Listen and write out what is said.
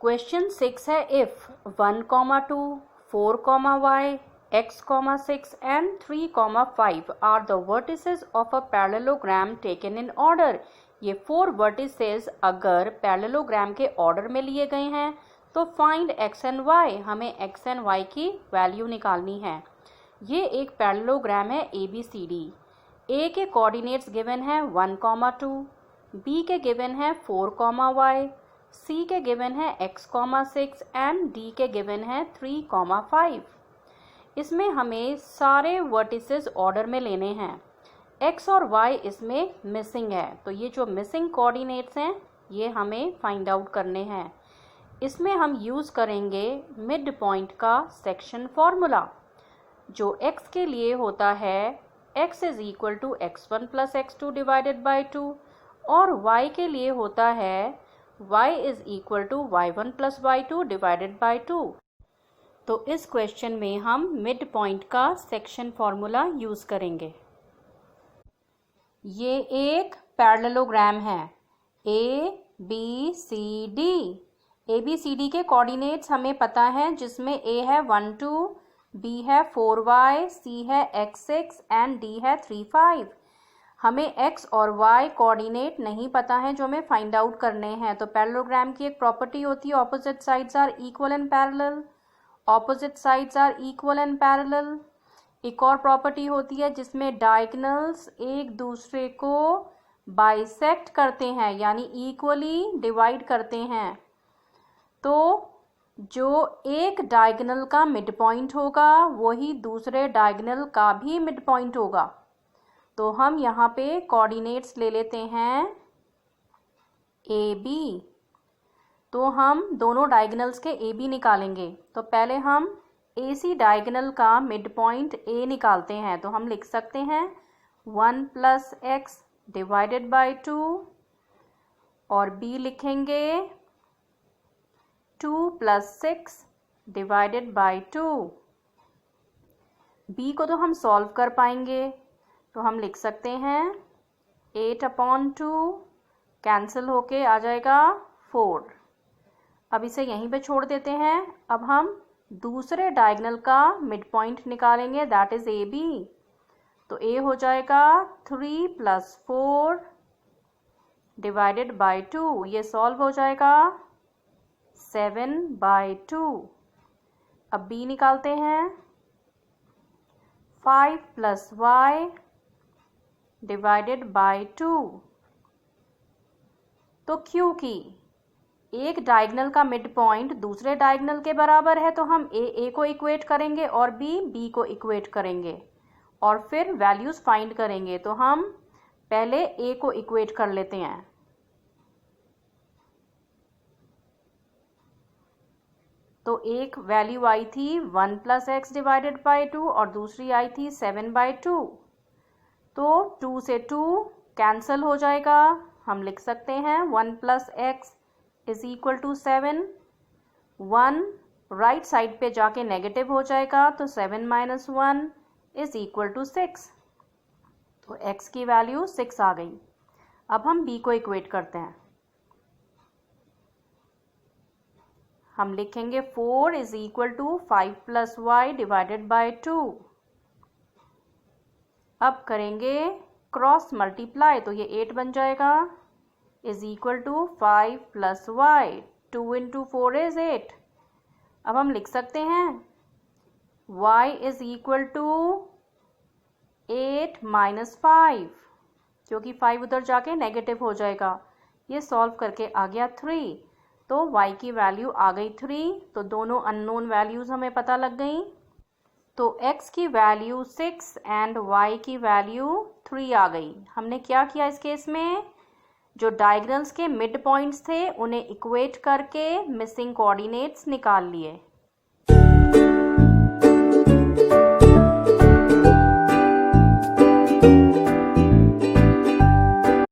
Question 6 है if 1, 2, 4, y, x, 6 and 3, 5 are the vertices of a parallelogram taken in order। ये 4 vertices अगर parallelogram के order में लिए गए हैं तो फाइंड x एंड y, हमें x एंड y की वैल्यू निकालनी है। ये एक पैरेललोग्राम है ABCD। A के कोऑर्डिनेट्स गिवन है 1, 2, B के गिवन है 4, y, C के गिवन है x, 6 एंड D के गिवन है 3, 5। इसमें हमें सारे वर्टिसेस ऑर्डर में लेने हैं। x और y इसमें मिसिंग है, तो ये जो मिसिंग कोऑर्डिनेट्स हैं ये हमें फाइंड आउट करने हैं। इसमें हम यूज़ करेंगे मिड पॉइंट का सेक्शन फॉर्मूला, जो x के लिए होता है x is equal to x1 plus x2 divided by 2 और y के लिए होता है y is equal to y1 plus y2 divided by 2। तो इस क्वेश्चन में हम मिड पॉइंट का सेक्शन फॉर्मूला यूज़ करेंगे। ये एक पैरेललोग्राम है ABCD। ABCD के कोऑर्डिनेट्स हमें पता है, जिसमें A है 1, 2, B है 4y, C है x6 एंड D है 3, 5। हमें x और y कोऑर्डिनेट नहीं पता है जो हमें फाइंड आउट करने हैं। तो पैरेललोग्राम की एक प्रॉपर्टी होती है opposite sides are equal and parallel. Opposite sides are equal and parallel. एक और प्रॉपर्टी होती है जिसमें डायगोनल्स एक दूसरे को बाइसेक्ट करते हैं, यानी इक्वली डिवाइड करते हैं। तो जो एक डायगोनल का मिड पॉइंट होगा वही दूसरे डायगोनल का भी मिड पॉइंट होगा। तो हम यहाँ पे कोऑर्डिनेट्स ले लेते हैं AB। तो हम दोनों डायगोनल्स के AB निकालेंगे। तो पहले हम AC डायगोनल का मिड पॉइंट A निकालते हैं। तो हम लिख सकते हैं 1 प्लस x डिवाइडेड बाई 2 और B लिखेंगे 2 प्लस 6 डिवाइडेड बाई 2। B को तो हम सॉल्व कर पाएंगे, तो हम लिख सकते हैं 8/2 कैंसिल होके आ जाएगा 4। अब इसे यहीं पे छोड़ देते हैं। अब हम दूसरे डायगोनल का मिड पॉइंट निकालेंगे, दैट इज AB। तो A हो जाएगा 3 प्लस 4 डिवाइडेड बाई 2। ये सॉल्व हो जाएगा 7/2। अब B निकालते हैं 5 प्लस y डिवाइडेड बाई 2। तो क्योंकि एक डायगोनल का मिड पॉइंट दूसरे डायगोनल के बराबर है तो हम A को इक्वेट करेंगे और B को इक्वेट करेंगे और फिर वैल्यूज़ फाइंड करेंगे। तो हम पहले A को इक्वेट कर लेते हैं। तो एक वैल्यू आई थी 1 प्लस x डिवाइडेड बाई 2 और दूसरी आई थी 7/2। तो 2 से 2 कैंसिल हो जाएगा। हम लिख सकते हैं 1 plus x is equal to 7। 1 right side पे जाके नेगेटिव हो जाएगा, तो 7 माइनस 1 इज इक्वल टू 6। तो x की वैल्यू 6 आ गई। अब हम b को इक्वेट करते हैं। हम लिखेंगे 4 is equal to 5 plus y divided by 2। अब करेंगे क्रॉस मल्टीप्लाई, तो ये 8 बन जाएगा is equal to 5 plus y। 2 into 4 is 8। अब हम लिख सकते हैं y is equal to 8 minus 5, क्योंकि 5 उधर जाके नेगेटिव हो जाएगा। ये सॉल्व करके आ गया 3। तो y की वैल्यू आ गई 3। तो दोनों अननोन वैल्यूज़ हमें पता लग गई। तो x की वैल्यू 6 एंड y की वैल्यू 3 आ गई। हमने क्या किया इस केस में, जो डायगोनल्स के मिड पॉइंट्स थे उन्हें इक्वेट करके मिसिंग कोऑर्डिनेट्स निकाल लिए।